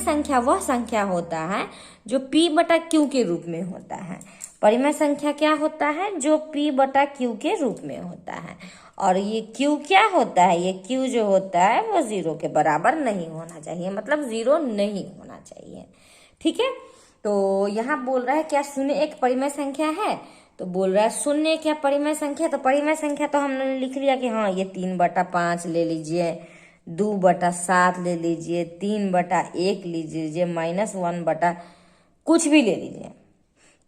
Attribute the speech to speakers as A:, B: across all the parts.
A: संख्या वह संख्या होता है जो p बटा q के रूप में होता है। परिमेय संख्या क्या होता है? जो p बटा q के रूप में होता है। और ये q क्या होता है? ये q जो होता है वो 0 के बराबर नहीं होना चाहिए, मतलब 0 नहीं होना चाहिए। ठीक है, तो यहाँ बोल रहा है क्या शून्य एक परिमेय संख्या है? तो बोल रहा है शून्य क्या परिमेय संख्या? तो परिमेय संख्या तो हमने लिख लिया कि हाँ ये 3/5 ले लीजिए, 2/7 ले लीजिए, 3/1 लीजिए, -1 बटा कुछ भी ले लीजिए।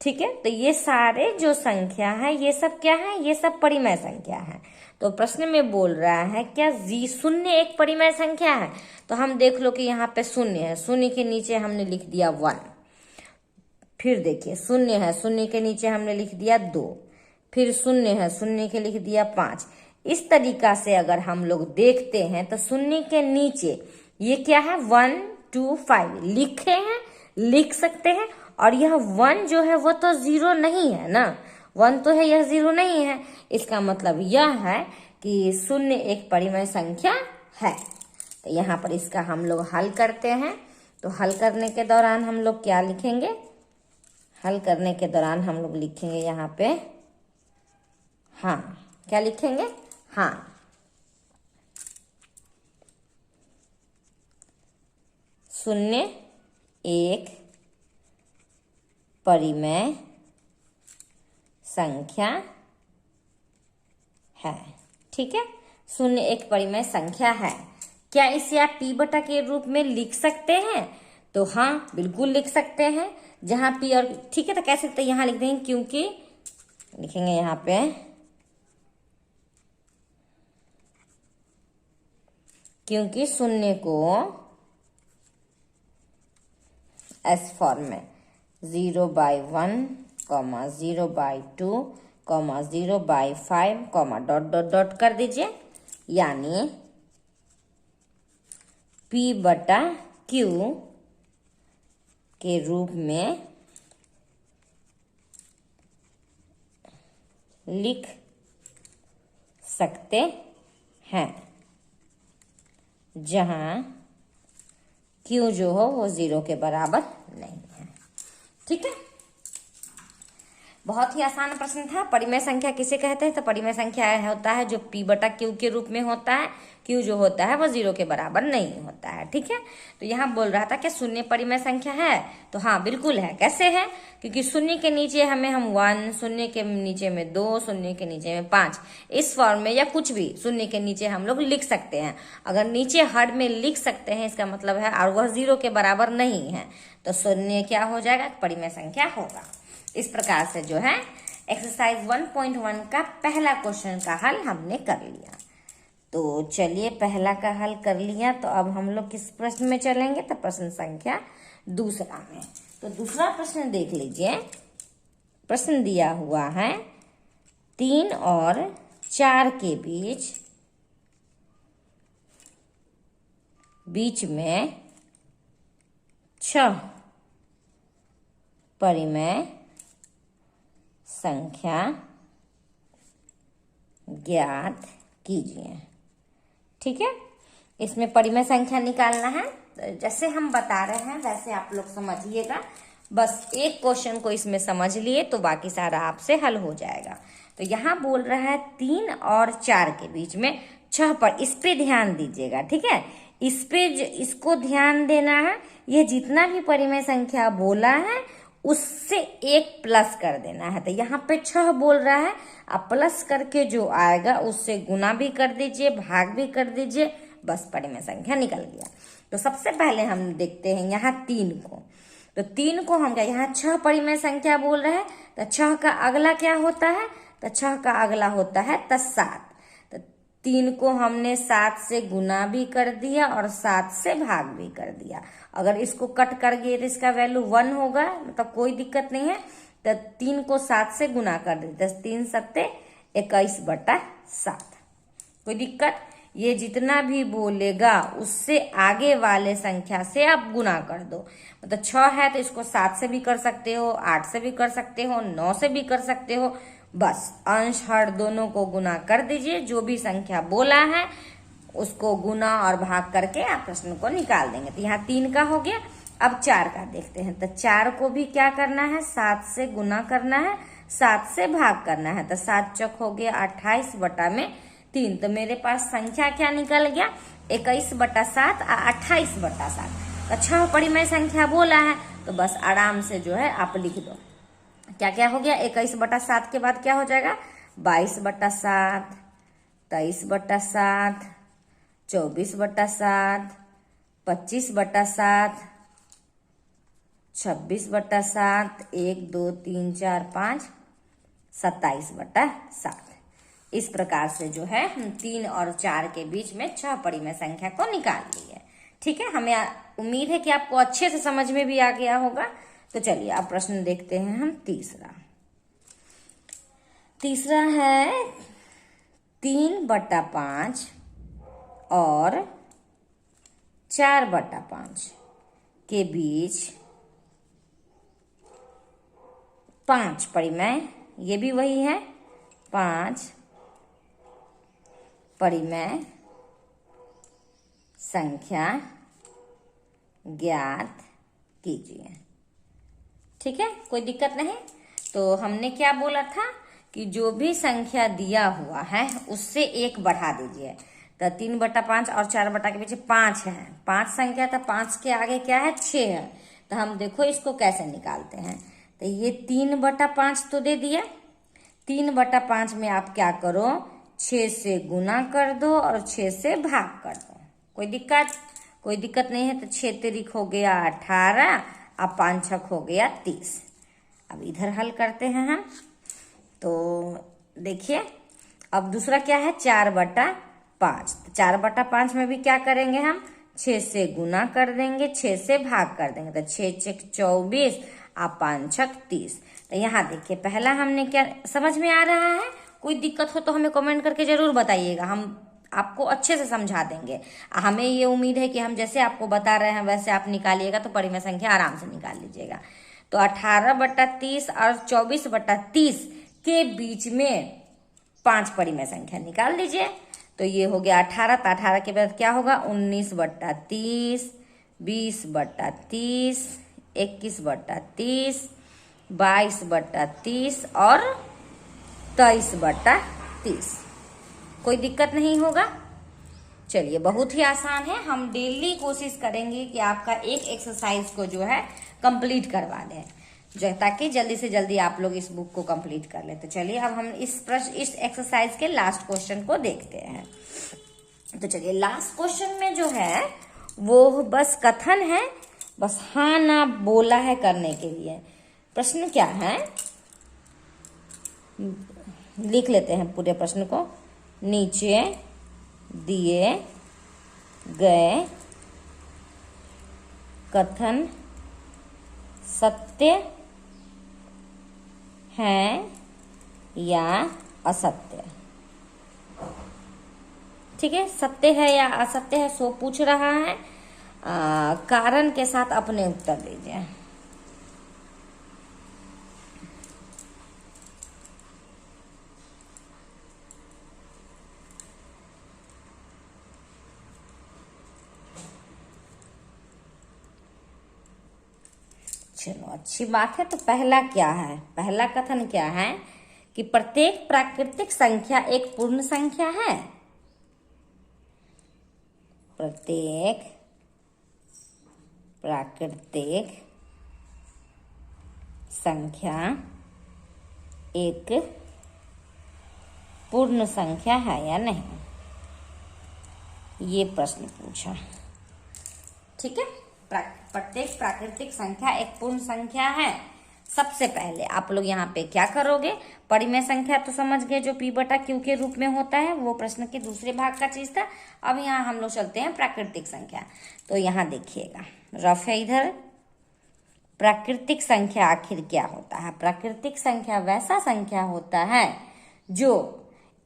A: ठीक है, तो ये सारे जो संख्या है ये सब क्या है? ये सब परिमेय संख्या है। तो प्रश्न में बोल रहा है क्या शून्य एक परिमेय संख्या है? तो हम देख लो कि यहाँ पे शून्य है, शून्य के नीचे हमने लिख दिया 1। फिर देखिए शून्य है, शून्य के नीचे हमने लिख दिया 2। फिर शून्य है, शून्य के लिख दिया 5। इस तरीका से अगर हम लोग देखते हैं तो शून्य के नीचे ये क्या है? 1 2 5 लिखे हैं, लिख सकते हैं। और यह 1 जो है वो तो 0 नहीं है ना, 1 तो है, यह 0 नहीं है। इसका मतलब यह है कि शून्य एक परिमेय संख्या है। तो यहाँ पर इसका हम लोग हल करते हैं। तो हल करने के दौरान हम लोग क्या लिखेंगे? हल करने के दौरान हम लोग लिखेंगे यहाँ पे हाँ, क्या लिखेंगे? हाँ, शून्य एक परिमेय संख्या है। ठीक है, शून्य एक परिमेय संख्या है। क्या इसे आप p बटा के रूप में लिख सकते हैं? तो हाँ, बिल्कुल लिख सकते हैं। जहां p और ठीक है, तो कैसे तो यहाँ लिख देंगे, क्योंकि लिखेंगे यहाँ पे क्योंकि शून्य को एस फॉर्म में 0/1, 0/2, 0/5, डॉट डॉट डॉट कर दीजिए, यानी p बटा q के रूप में लिख सकते हैं, जहां q जो हो वो 0 के बराबर नहीं है। ठीक है, बहुत ही आसान प्रश्न था। परिमेय संख्या किसे कहते हैं? तो परिमेय संख्या होता है जो p बटा q के रूप में होता है, q जो होता है वो 0 के बराबर नहीं होता है। ठीक है, तो यहाँ बोल रहा था कि शून्य परिमेय संख्या है। तो हाँ, बिल्कुल है। कैसे है? क्योंकि शून्य के नीचे हम 1, शून्य के नीचे में 2, शून्य के नीचे में 5, इस फॉर्म में या कुछ भी शून्य के नीचे हम लोग लिख सकते हैं। अगर नीचे हर में लिख सकते हैं इसका मतलब है और वह 0 के बराबर नहीं है, तो शून्य क्या हो जाएगा? परिमेय संख्या होगा। इस प्रकार से जो है एक्सरसाइज 1.1 का पहला क्वेश्चन का हल हमने कर लिया। तो चलिए, पहला का हल कर लिया, तो अब हम लोग किस प्रश्न में चलेंगे? तो प्रश्न संख्या दूसरा में। तो दूसरा प्रश्न देख लीजिए। प्रश्न दिया हुआ है 3 और 4 के बीच में 6 परिमेय संख्या ज्ञात कीजिए। ठीक है, इसमें परिमेय संख्या निकालना है। तो जैसे हम बता रहे हैं वैसे आप लोग समझिएगा। बस एक क्वेश्चन को इसमें समझ लिए तो बाकी सारा आपसे हल हो जाएगा। तो यहाँ बोल रहा है 3 और 4 के बीच में 6 पर, इस पे ध्यान दीजिएगा। ठीक है, इस पे इसको ध्यान देना है। ये जितना भी परिमेय संख्या बोला है उससे 1 प्लस कर देना है। तो यहाँ पे 6 बोल रहा है, आप प्लस करके जो आएगा उससे गुना भी कर दीजिए, भाग भी कर दीजिए, बस परिमेय संख्या निकल गया। तो सबसे पहले हम देखते हैं यहाँ 3 को। तो 3 को हम क्या, यहाँ 6 परिमेय संख्या बोल रहे हैं, तो 6 का अगला क्या होता है? तो 6 का अगला होता है 7। तो 3 को हमने 7 से गुना भी कर दिया और 7 से भाग भी कर दिया। अगर इसको कट कर दिए तो इसका वैल्यू 1 होगा, मतलब कोई दिक्कत नहीं है। तो 3 को 7 से गुना कर दे, 3 7 21/7। कोई दिक्कत? ये जितना भी बोलेगा उससे आगे वाले संख्या से आप गुना कर दो। मतलब 6 है तो इसको 7 से भी कर सकते हो, 8 से भी कर सकते हो, 9 से भी कर सकते हो। बस अंश हर दोनों को गुना कर दीजिए, जो भी संख्या बोला है उसको गुना और भाग करके आप प्रश्न को निकाल देंगे। तो यहाँ 3 का हो गया, अब 4 का देखते हैं। तो 4 को भी क्या करना है, 7 से गुना करना है, 7 से भाग करना है। तो 7 चौक हो गया 28 बटा में 3। तो मेरे पास संख्या क्या निकल गया, 21 बटा 7 और 28 बटा 7। तो 6 परिमेय संख्या बोला है, तो बस आराम से जो है आप लिख दो। क्या क्या हो गया, 21 बटा 7 के बाद क्या हो जाएगा, 22 बटा 7, 23 बटा 7, 24 बटा 7, 25 बटा 7, 26 बटा 7, 1 2 3 4 5, 27 बटा 7। इस प्रकार से जो है हम 3 और 4 के बीच में 6 परिमेय संख्या को निकाल लिए। ठीक है, हमें उम्मीद है कि आपको अच्छे से समझ में भी आ गया होगा। तो चलिए अब प्रश्न देखते हैं हम तीसरा है 3 बटा 5 और 4 बटा 5 के बीच 5 परिमेय, ये भी वही है, 5 परिमेय संख्या ज्ञात कीजिए। ठीक है, कोई दिक्कत नहीं। तो हमने क्या बोला था कि जो भी संख्या दिया हुआ है उससे 1 बढ़ा दीजिए। तो 3 बटा 5 और 4 बटा के पीछे 5 है, 5 संख्या, तो 5 के आगे क्या है, 6 है। तो हम देखो इसको कैसे निकालते हैं। तो ये 3 बटा 5 तो दे दिया, 3 बटा 5 में आप क्या करो, 6 से गुना कर दो और 6 से भाग कर दो। कोई दिक्कत नहीं है। तो 6 तिरिक हो गया 18 और 5 छक हो गया 30। अब इधर हल करते हैं हम। तो देखिए अब दूसरा क्या है, 4 बटा 5। तो 4 बटा 5 में भी क्या करेंगे हम, 6 से गुना कर देंगे, 6 से भाग कर देंगे। तो 6 छक 24 और 5 छक 30। तो यहाँ देखिए पहला हमने क्या, समझ में आ रहा है? कोई दिक्कत हो तो हमें कमेंट करके जरूर बताइएगा, हम आपको अच्छे से समझा देंगे। हमें ये उम्मीद है कि हम जैसे आपको बता रहे हैं वैसे आप निकालिएगा तो परिमेय संख्या आराम से निकाल लीजिएगा। तो 18 बटा 30 और 24 बटा 30 के बीच में 5 परिमेय संख्या निकाल दीजिए। तो ये हो गया 18। तो 18 के बाद क्या होगा, 19 बटा 30, 20 बटा 30, 21 बटा 30, 22 बटा 30 और 23 बटा 30। कोई दिक्कत नहीं होगा। चलिए बहुत ही आसान है, हम डेली कोशिश करेंगे कि आपका एक एक्सरसाइज को जो है कंप्लीट करवा दें, ताकि जल्दी से जल्दी आप लोग इस बुक को कंप्लीट कर ले। तो चलिए अब हम इस एक्सरसाइज के लास्ट क्वेश्चन को देखते हैं। तो चलिए लास्ट क्वेश्चन में जो है वो बस कथन है, बस हाँ ना बोला है करने के लिए। प्रश्न क्या है, लिख लेते हैं पूरे प्रश्न को। नीचे दिए गए कथन सत्य हैं या असत्य। ठीक है, सत्य है या असत्य है सो पूछ रहा है। कारण के साथ अपने उत्तर दीजिए। चलो अच्छी बात है। तो पहला क्या है, पहला कथन क्या है कि प्रत्येक प्राकृतिक संख्या एक पूर्ण संख्या है। प्रत्येक प्राकृतिक संख्या एक पूर्ण संख्या है या नहीं, ये प्रश्न पूछा। ठीक है, प्रत्येक प्राकृतिक संख्या एक पूर्ण संख्या है। सबसे पहले आप लोग यहाँ पे क्या करोगे, परिमेय संख्या तो समझ गए जो P बटा Q के रूप में होता है, वो प्रश्न के दूसरे भाग का चीज था। अब यहाँ हम लोग चलते हैं प्राकृतिक संख्या। तो यहाँ देखिएगा रफ है इधर, प्राकृतिक संख्या आखिर क्या होता है। प्राकृतिक संख्या वैसा संख्या होता है जो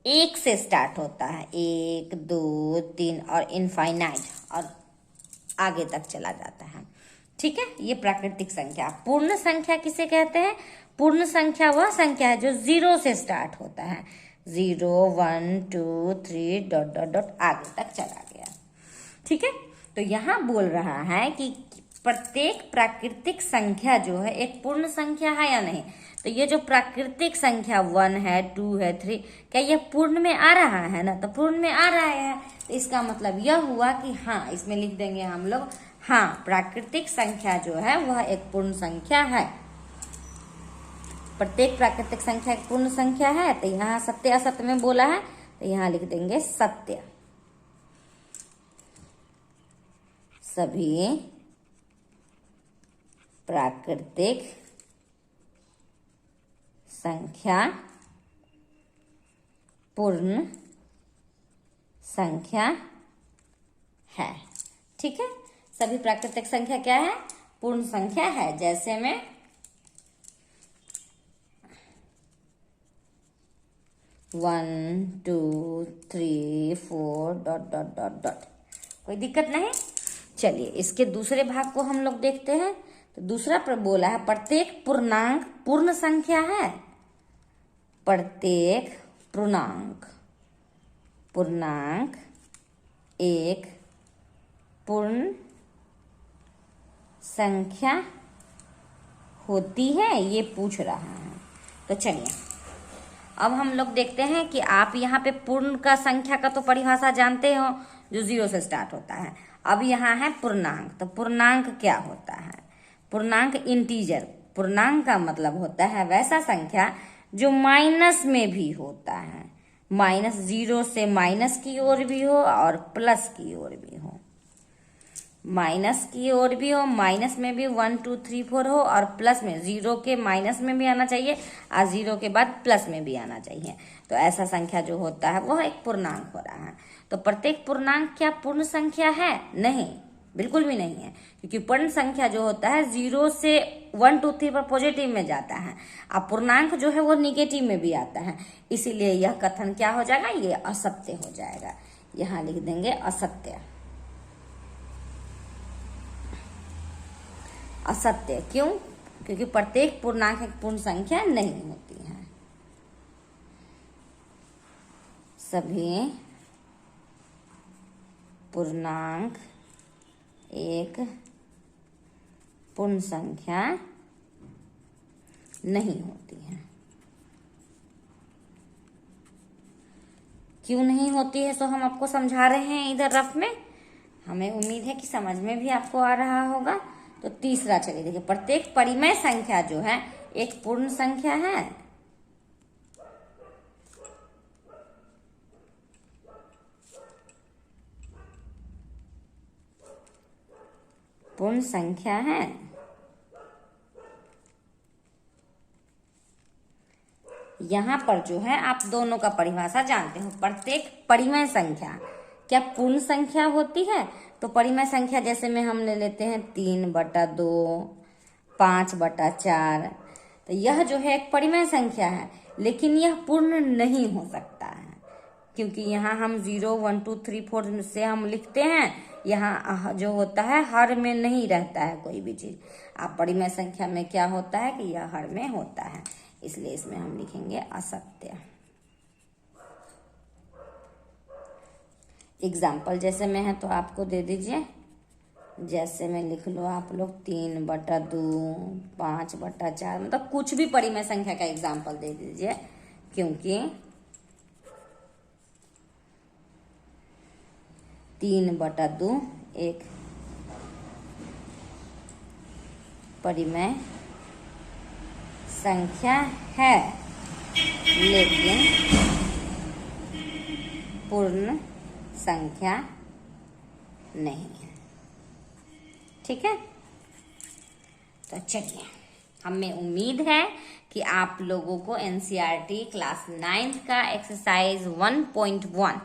A: 1 से स्टार्ट होता है, 1 2 3 और इनफाइनाइट और आगे तक चला जाता है। ठीक है, ये प्राकृतिक संख्या। पूर्ण संख्या किसे कहते हैं, पूर्ण संख्या वह संख्या है जो 0 से स्टार्ट होता है, 0 1 2 3 डॉट डॉट डॉट आगे तक चला गया। ठीक है, तो यहाँ बोल रहा है कि प्रत्येक प्राकृतिक संख्या जो है एक पूर्ण संख्या है या नहीं। तो ये जो प्राकृतिक संख्या 1 है, 2 है, 3, क्या ये पूर्ण में आ रहा है ना? तो पूर्ण में आ रहा है, तो इसका मतलब यह हुआ कि हाँ, इसमें लिख देंगे हम लोग, हाँ, प्राकृतिक संख्या जो है वह एक पूर्ण संख्या है। प्रत्येक प्राकृतिक संख्या एक पूर्ण संख्या है। तो यहाँ सत्य असत्य में बोला है, तो यहाँ लिख देंगे सत्य। सभी प्राकृतिक संख्या पूर्ण संख्या है। ठीक है, सभी प्राकृतिक संख्या क्या है? पूर्ण संख्या है। जैसे में 1 2 3 4 ... कोई दिक्कत नहीं। चलिए इसके दूसरे भाग को हम लोग देखते हैं। तो दूसरा पर बोला है प्रत्येक पूर्णांक पूर्ण संख्या है। प्रत्येक पूर्णांक एक पूर्ण संख्या होती है, ये पूछ रहा है। तो चलिए अब हम लोग देखते हैं कि आप यहाँ पे पूर्ण का संख्या का तो परिभाषा जानते हो, जो 0 से स्टार्ट होता है। अब यहाँ है पूर्णांक। तो पूर्णांक क्या होता है? पूर्णांक इंटीजर। पूर्णांक का मतलब होता है वैसा संख्या जो माइनस में भी होता है। -0 से माइनस की ओर भी हो और प्लस की ओर भी हो। माइनस की ओर भी हो, माइनस में भी 1 2 3 4 हो, और प्लस में 0 के माइनस में भी आना चाहिए और 0 के बाद प्लस में भी आना चाहिए। तो ऐसा संख्या जो होता है वह एक पूर्णांक हो रहा है। तो प्रत्येक पूर्णांक क्या पूर्ण संख्या है? नहीं, बिल्कुल भी नहीं है, क्योंकि पूर्ण संख्या जो होता है 0 से 1 2 3 पर पॉजिटिव में जाता है, और पूर्णांक जो है वो निगेटिव में भी आता है। इसीलिए यह कथन क्या हो जाएगा? ये असत्य हो जाएगा। यहाँ लिख देंगे असत्य। असत्य क्यों? क्योंकि प्रत्येक पूर्णांक एक पूर्ण संख्या नहीं होती है। सभी पूर्णांक एक पूर्ण संख्या नहीं होती है। क्यों नहीं होती है सो हम आपको समझा रहे हैं इधर रफ में। हमें उम्मीद है कि समझ में भी आपको आ रहा होगा। तो तीसरा चलिए देखिए, प्रत्येक परिमेय संख्या जो है एक पूर्ण संख्या है। पूर्ण संख्या है। यहां पर जो है आप दोनों का परिभाषा जानते हो। प्रत्येक परिमेय संख्या क्या पूर्ण संख्या होती है? तो परिमेय संख्या जैसे में हम ले लेते हैं 3/2, 5/4। तो यह जो है एक परिमेय संख्या है, लेकिन यह पूर्ण नहीं हो सकता है, क्योंकि यहाँ हम 0 1 2 3 4 से हम लिखते हैं। यहाँ जो होता है हर में नहीं रहता है कोई भी चीज। आप परिमेय संख्या में क्या होता है कि यह हर में होता है, इसलिए इसमें हम लिखेंगे असत्य। एग्जाम्पल जैसे में है तो आपको दे दीजिए। जैसे में लिख लो आप लोग 3/2, 5/4, मतलब कुछ भी परिमेय संख्या का एग्जाम्पल दे दीजिए, क्योंकि 3/2 एक परिमेय संख्या है, लेकिन पूर्ण संख्या नहीं है। ठीक है, तो चलिए, हमें उम्मीद है कि आप लोगों को एनसीईआरटी क्लास 9th का एक्सरसाइज 1.1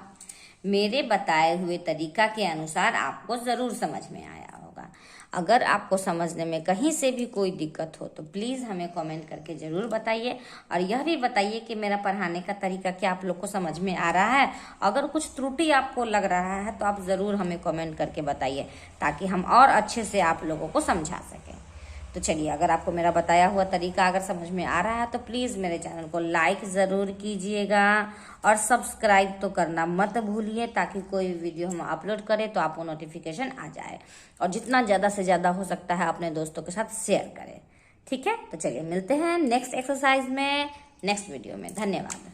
A: मेरे बताए हुए तरीका के अनुसार आपको जरूर समझ में आया होगा। अगर आपको समझने में कहीं से भी कोई दिक्कत हो तो प्लीज़ हमें कमेंट करके ज़रूर बताइए, और यह भी बताइए कि मेरा पढ़ाने का तरीका क्या आप लोग को समझ में आ रहा है। अगर कुछ त्रुटि आपको लग रहा है तो आप ज़रूर हमें कमेंट करके बताइए, ताकि हम और अच्छे से आप लोगों को समझा सकें। तो चलिए, अगर आपको मेरा बताया हुआ तरीका अगर समझ में आ रहा है तो प्लीज़ मेरे चैनल को लाइक ज़रूर कीजिएगा और सब्सक्राइब तो करना मत भूलिए, ताकि कोई वीडियो हम अपलोड करें तो आपको नोटिफिकेशन आ जाए। और जितना ज़्यादा से ज़्यादा हो सकता है अपने दोस्तों के साथ शेयर करें। ठीक है, तो चलिए मिलते हैं नेक्स्ट एक्सरसाइज में, नेक्स्ट वीडियो में। धन्यवाद।